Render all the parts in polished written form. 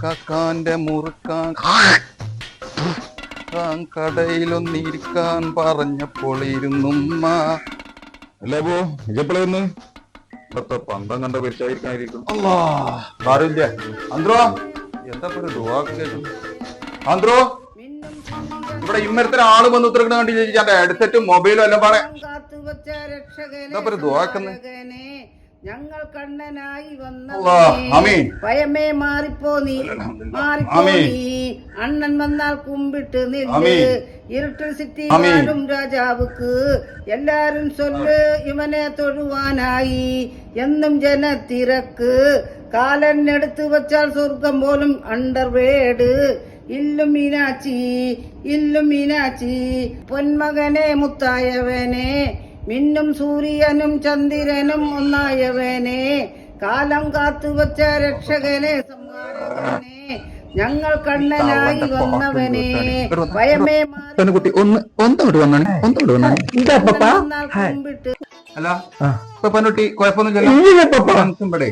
കാർക്കാന്റെ മുറുക്കാൻ കടയിലൊന്നിരിക്കാൻ പറഞ്ഞപ്പോൾ ഇരുന്നുമ്മ അല്ലേ പോ ഇജപ്പളന്ന് ഇപ്പത്തെ പന്തം കണ്ട പരിചായിരിക്കായിരിക്കും. അറിയില്ല അന്ത്രോ എന്താ ഒരു ദുആ കേൾക്കുന്നു. അന്ത്രോ ഇവിടെ ഇമ്മരത്തിന് ആള് വന്ന് ഉത്തരക്കണ കണ്ടി ചേച്ചി ഹെഡ്സെറ്റും മൊബൈലും എല്ലാം പറയാം. എന്താ ഒരു ദുആക്കുന്നു. ഞങ്ങൾ കണ്ണനായി വന്നേ ഭയമേ മാറിപ്പോ നീ അണ്ണൻ വന്നാൽ കുമ്പിട്ട് നില്ല് ഇരുട്ടിൽ സിറ്റിവാഴും രാജാവുക്ക് എല്ലാരും ചൊല്ല് ഇവനെ തൊഴുവാനായി എന്നും ജനത്തിരക്ക് കാലൻ എടുത്തു വച്ചാൽ സ്വർഗം പോലും അണ്ടർവേഡ് ഇല്ലും മീനാച്ചി പൊന്മകനെ മുത്തായവനെ മിന്നും സൂര്യനും ചന്ദ്രനും ഒന്നായവനെ കാലം കാത്തുവച്ച രക്ഷകനെ സംഹാരകനെ ഞങ്ങൾ കണ്ണനായി വന്നവനെ ഭയമേ കുട്ടി ഒന്നോട്ട് വന്നാണ് കുമ്പിട്ട് അല്ല പനുട്ടി കുഴപ്പമൊന്നുമില്ലേ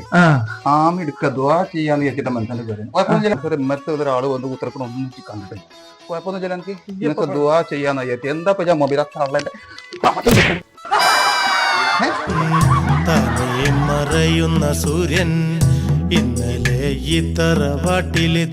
ആമി എടുക്ക ദ്വാ ചെയ്യാന്ന് വിചാരിച്ചിട്ട് മനസ്സിന്റെ കാര്യം കുഴപ്പമൊന്നുമില്ല. ഇമ്മത്തെ ഒരാള് വന്ന് ഉത്തരക്കണം ഒന്നും കണ്ടിട്ടില്ല. കുഴപ്പമൊന്നുമില്ല. എനിക്ക് ദ്വാ ചെയ്യാന്ന് വിചാരിച്ചു. എന്താ ഞാൻ മൊബൈൽ മറയുന്ന സൂര്യൻ ഇന്നലെ ഈ തറവാട്ടിലെ